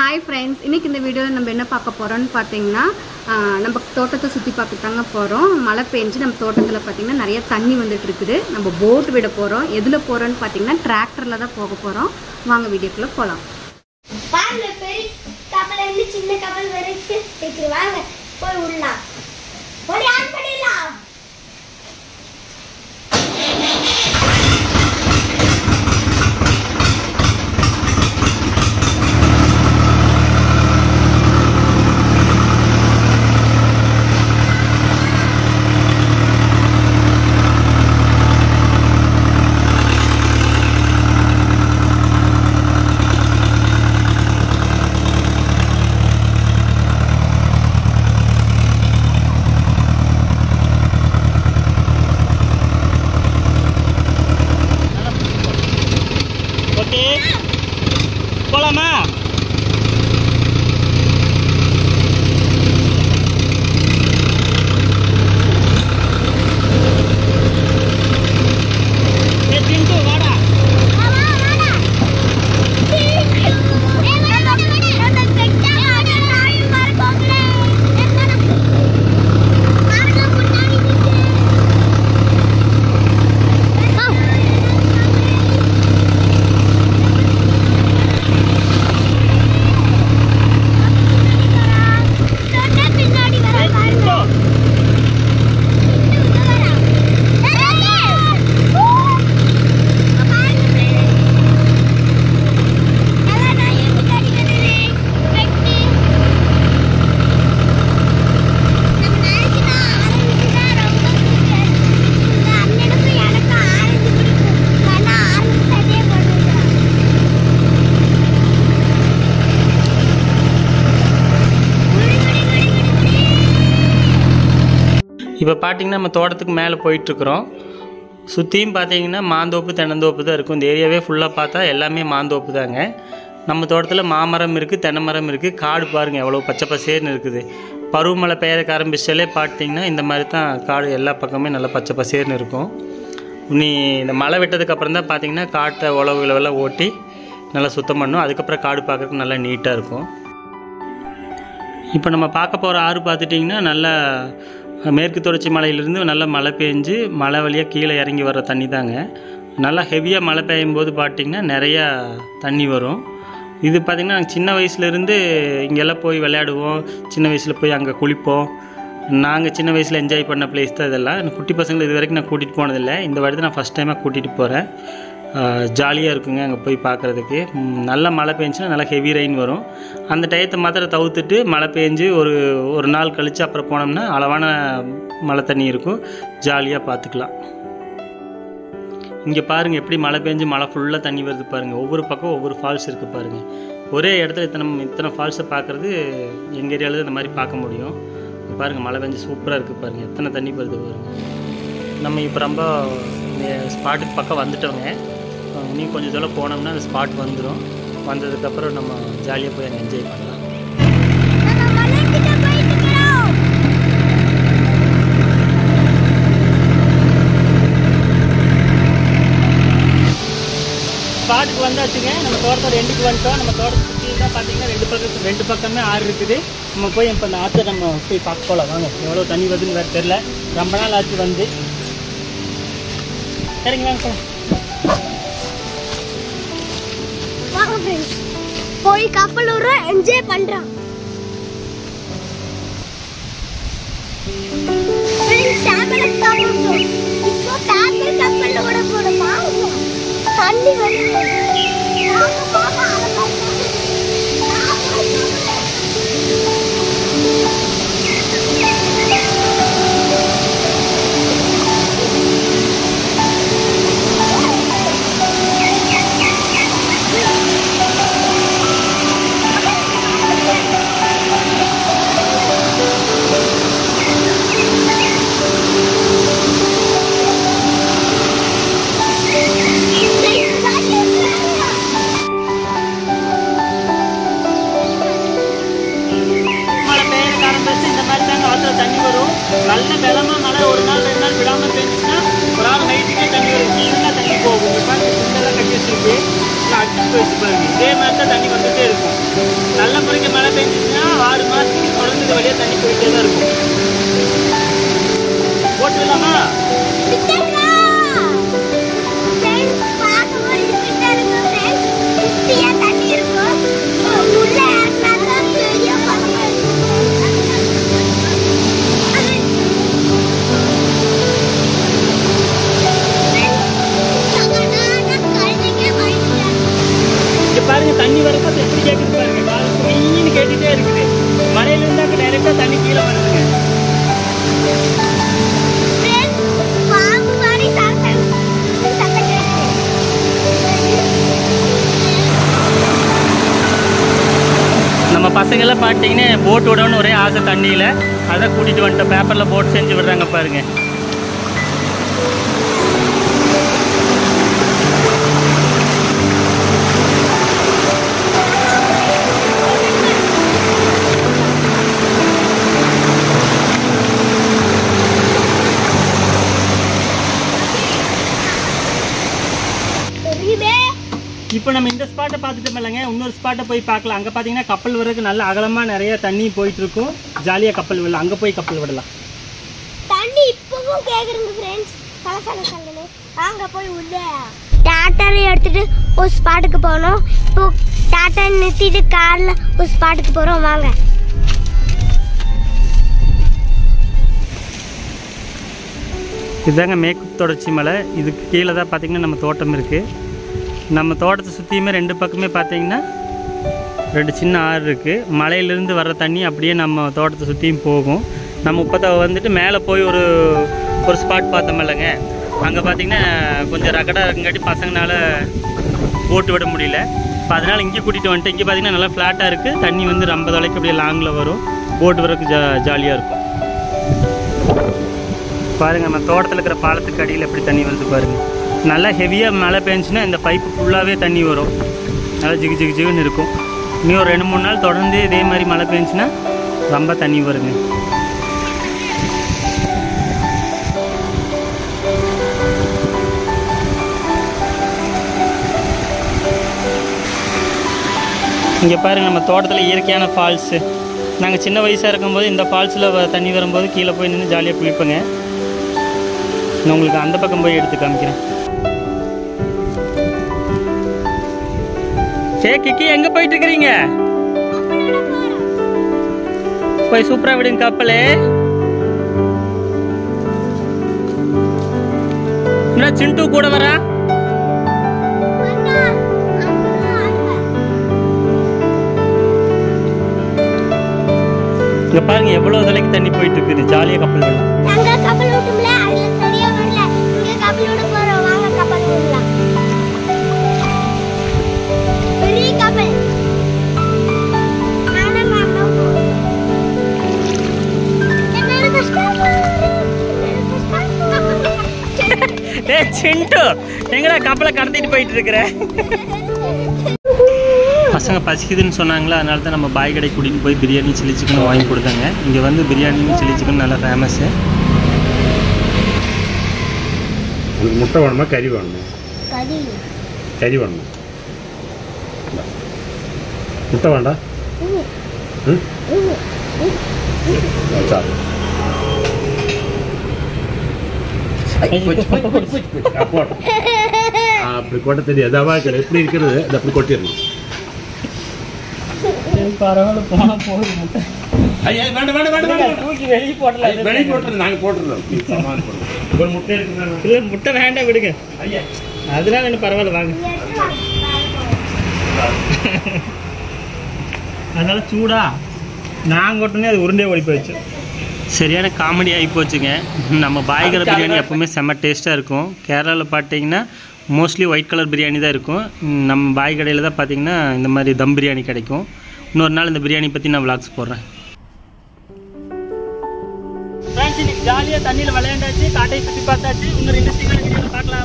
Hi friends, இன்னைக்கு இந்த வீடியோல நம்ம என்ன பார்க்க போறோம்னு பாத்தீங்கன்னா நம்ம தோட்டத்தை சுத்தி பார்க்க தாங்க போறோம். மழை பெஞ்சு நம்ம தோட்டத்துல பாத்தீங்கன்னா நிறைய தண்ணி வந்துட்டு இருக்குது. நம்ம போட் விட போறோம். எதுல போறோம்னு பாத்தீங்கன்னா டிராக்டர்ல தான் போக போறோம். வாங்க வீடியோக்குள்ள போலாம். பாருங்க பெரிய கப்பல்ல இருந்து சின்ன கப்பல் வரைக்கும் இருக்கு. வாங்க போய் உள்ளலாம். போய் ஆன் பண்ணிடலாம். போலாமா? இப்போ பார்த்தீங்கன்னா நம்ம தோட்டத்துக்கு மேலே போயிட்டுருக்குறோம். சுற்றியும் பார்த்தீங்கன்னா மாந்தோப்பு தென்னந்தோப்பு தான் இருக்கும். இந்த ஏரியாவே ஃபுல்லாக பார்த்தா எல்லாமே மாந்தோப்பு தாங்க. நம்ம தோட்டத்தில் மாமரம் இருக்குது, தென்னை மரம் இருக்குது. காடு பாருங்கள் எவ்வளோ பச்சை பசேர்னு இருக்குது. பருவமழை பெய்யறக்கு ஆரம்பிச்சாலே பார்த்தீங்கன்னா இந்த மாதிரி தான் காடு எல்லா பக்கமே நல்லா பச்சை பசேர்னு இருக்கும். நீ இந்த மழை விட்டதுக்கப்புறம் தான் பார்த்தீங்கன்னா காட்டை உழவுகளெல்லாம் ஓட்டி நல்லா சுத்தம் பண்ணும். அதுக்கப்புறம் காடு பார்க்குறதுக்கு நல்லா நீட்டாக இருக்கும். இப்போ நம்ம பார்க்க போகிற ஆறு பார்த்துட்டிங்கன்னா நல்லா மேற்கு தொடர்ச்சி மலையிலேருந்து நல்லா மழை பெஞ்சு மழை வழியாக கீழே இறங்கி வர தண்ணி தாங்க. நல்லா ஹெவியாக மழை பெய்யும் போது பார்த்திங்கன்னா நிறையா தண்ணி வரும். இது பார்த்திங்கன்னா நாங்கள் சின்ன வயசுலேருந்து இங்கெல்லாம் போய் விளையாடுவோம். சின்ன வயசில் போய் அங்கே குளிப்போம். நாங்கள் சின்ன வயசில் என்ஜாய் பண்ண பிளேஸ் தான் இதெல்லாம். எனக்கு குட்டி பசங்களை இது வரைக்கும் நான் கூட்டிகிட்டு போனதில்லை. இந்த வருடத்தை நான் ஃபஸ்ட் டைமாக கூட்டிகிட்டு போகிறேன். ஜாலியாக இருக்குங்க அங்கே போய் பார்க்குறதுக்கு. நல்லா மழை பெஞ்சுன்னா நல்லா ஹெவி ரெயின் வரும். அந்த டயத்தை மாத்திரம் தவிர்த்துட்டு மழை பெஞ்சு ஒரு நாள் கழித்து அப்புறம் போனோம்னா அளவான மழை தண்ணி இருக்கும். ஜாலியாக பார்த்துக்கலாம். இங்கே பாருங்கள் எப்படி மழை பெஞ்சு மழை ஃபுல்லாக தண்ணி வருது பாருங்கள். ஒவ்வொரு பக்கம் ஒவ்வொரு ஃபால்ஸ் இருக்குது பாருங்கள். ஒரே இடத்துல இத்தனை ஃபால்ஸை பார்க்குறது எங்கள் ஏரியாவில் இந்த மாதிரி பார்க்க முடியும். பாருங்கள் மழை பெஞ்சு சூப்பராக இருக்குது பாருங்கள். எத்தனை தண்ணி வருது பாருங்கள். நம்ம இப்போ ரொம்ப ஸ்பாட்டுக்கு பக்கம் வந்துட்டோங்க. இன்னும் கொஞ்சம் தூரம் போனோம்னா அந்த ஸ்பாட் வந்துடும். வந்ததுக்கப்புறம் நம்ம ஜாலியாக போய் அங்கே என்ஜாய் பண்ணலாம். ஸ்பாட்டுக்கு வந்தாச்சுங்க. நம்ம தோட்டத்தோட எண்டுக்கு வந்துட்டோம். நம்ம தோட்டத்தை சுற்றி தான் பார்த்தீங்கன்னா ரெண்டு பக்கமே ஆறு இருக்குது. நம்ம போய் இப்போ அந்த ஆற்றை நம்ம போய் பார்க்க போகலாம். வாங்க எவ்வளோ தண்ணி வருதுன்னு வேறு தெரில. ரொம்ப நாள் ஆச்சு வந்து. சரிங்க வாங்க போகலாம். போய் கப்பல் என்ஜாய் பண்றோம். இப்போ கப்பல் விட போடுமா தண்ணி வருது. தண்ணி வரும். நல்ல வெள்ளமாக மழை ஒரு நாள் 2 நாள் விடாமல் பெஞ்சுன்னா ஒரு ஆள் நைட்டுக்கே தண்ணி வரும். ஃபுல்லாக தண்ணி போகும். இப்போ சுண்டெல்லாம் கட்டி வச்சுருக்கு. அடிச்சு போயிடுச்சு பாருங்க. இதே மாதிரி தான் தண்ணி வந்துகிட்டே இருக்கும். நல்ல நிறைய தண்ணி போயிட்டே தான் இருக்கும். போட்டுடலாமா? பாருங்க தண்ணி வரப்போ எப்படி கேட்குது பாருங்க. கால் குயின்னு கேட்டுட்டே இருக்குது. மலையில இருந்தாக்க டைரெக்டா தண்ணி கீழே வருதுங்க. நம்ம பசங்கெல்லாம் பார்த்தீங்கன்னா போட் விடணும்னு ஒரே ஆசை தண்ணியில். அதை கூட்டிகிட்டு வந்துட்டோம். பேப்பரில் போட் செஞ்சு விடுறாங்க பாருங்க. இப்போ நம்ம இந்த ஸ்பாட்டை பார்த்துட்டோம் இல்லைங்க, இன்னொரு ஸ்பாட்டை போய் பார்க்கலாம். அங்கே பார்த்தீங்கன்னா கப்பல் விடுறதுக்கு நல்ல அகலமாக நிறைய தண்ணி போயிட்டு இருக்கும். ஜாலியாக கப்பல் விடலாம். அங்கே போய் கப்பல் விடலாம். தண்ணி இப்பவும் கேக்குறீங்க ஃப்ரெண்ட்ஸ். சலசல வாங்க போய் உள்ள டாட்டாவை எடுத்துட்டு ஒரு ஸ்பாட்டுக்கு போகணும். இப்போ டாட்டா நிறுத்திட்டு கார்ல ஒரு ஸ்பாட்டுக்கு போறோம். வாங்க. இதுதாங்க மேற்கு தொடர்ச்சி மலை. இதுக்கு கீழே தான் பார்த்தீங்கன்னா நம்ம தோட்டம் இருக்குது. நம்ம தோட்டத்தை சுற்றியுமே ரெண்டு பக்கமே பார்த்தீங்கன்னா ரெண்டு சின்ன ஆறு இருக்குது. மலையிலேருந்து வர்ற தண்ணி அப்படியே நம்ம தோட்டத்தை சுற்றியும் போகும். நம்ம இப்போ வந்துட்டு மேலே போய் ஒரு ஸ்பாட் பார்த்தோம் இல்லைங்க, அங்கே பார்த்தீங்கன்னா கொஞ்சம் ரகடாக இருக்குங்காட்டி பசங்களால் போட்டு விட முடியல. இப்போ அதனால் இங்கே கூட்டிகிட்டு வந்துட்டு இங்கே பார்த்தீங்கன்னா நல்லா ஃப்ளாட்டாக இருக்குது. தண்ணி வந்து ரொம்ப தொலைக்கு அப்படியே லாங்கில் வரும். போட்டு வரக்கு ஜாலியாக இருக்கும். பாருங்கள் நம்ம தோட்டத்தில் இருக்கிற பாலத்துக்கு அடியில் எப்படி தண்ணி வருது பாருங்கள். நல்லா ஹெவியாக மழை பெஞ்சுன்னா இந்த பைப்பு ஃபுல்லாகவே தண்ணி வரும். நல்லா ஜிகு ஜிகு ஜிகுன்னு இருக்கும். இன்னும் ஒரு 2-3 நாள் தொடர்ந்து இதே மாதிரி மழை பெஞ்சுன்னா ரொம்ப தண்ணி வருங்க. இங்கே பாருங்கள் நம்ம தோட்டத்தில் இயற்கையான ஃபால்ஸு. நாங்கள் சின்ன வயசாக இருக்கும்போது இந்த ஃபால்ஸில் தண்ணி வரும்போது கீழே போய் நின்று ஜாலியாக குளிப்பேங்க. நான் உங்களுக்கு அந்த பக்கம் போய் எடுத்து காமிக்கிறேன். சே கிக்கி, எங்கே போயிட்டு இருக்கிறீங்க? போய் சூப்பராக விடுங்க கப்பலே. என்ன சிண்டு கூட வரா? இங்க பாருங்க எவ்வளவு தொலைக்கு தண்ணி போயிட்டு இருக்குது. ஜாலியா கப்பல் விடலாம். அங்க கப்பல் விட்டும்ல, அதுல சரியா வரல. இங்க கப்பல் விட போறோம். வாங்க கப்பல் விடலாம். பெரிய கப்பல். நானே மாமா. என்னோட கஷ்டம். ஏய் சிண்டு, எங்கடா கப்பலை கடத்திட்டு போயிட்டு இருக்கிற? பசங்க பசிக்குதுன்னு சொன்னாங்களா, அதனால தான் நம்ம பாய் கடை கூட்டிகிட்டு போய் பிரியாணி சில்லி சிக்கன் வாங்கி கொடுத்தாங்க. இங்கே வந்து பிரியாணி சில்லி சிக்கன் நல்லா ஃபேமஸ்ஸு. உங்களுக்கு முட்டை வேணுமா கறி வேணுமா? கறி வேணுமா? முட்டை வேண்டாம்? அப்படி கொட்ட தெரியாது. எப்படி இருக்கிறது அது அப்படி கொட்டிடணும். பரவாயில்ல, போனா போகுது முட்டை. தூக்கி வெளியே போட்டலாம். வெளியே போட்டுறது நாங்கள் போட்டுருந்தோம். ஒரு முட்டை இருக்குங்க. இல்லை முட்டை வேண்டாம் விடுங்க. ஐயா அதெல்லாம் வேணும், பரவாயில்ல வாங்க. அதனால சூடா நாங்கள் உடனே அது உருண்டே ஓடி போயிடுச்சு. சரியான காமெடி ஆகி போச்சுங்க. நம்ம பாய்கரை பிரியாணி எப்போவுமே செம்ம டேஸ்ட்டாக இருக்கும். கேரளாவில் பார்த்தீங்கன்னா மோஸ்ட்லி ஒயிட் கலர் பிரியாணி தான் இருக்கும். நம்ம பாய் கடையில் தான் பார்த்தீங்கன்னா இந்த மாதிரி தம் பிரியாணி கிடைக்கும். இன்னொரு நாள் இந்த பிரியாணி பற்றி நான் விளாக்ஸ் போடுறேன். ஜாலியாக தண்ணியில் விளையாண்டாச்சு, காட்டை சுற்றி பார்த்தாச்சு. இன்னொரு இன்ட்ரெஸ்டிங்கான வீடியோவில் பார்க்கலாம்.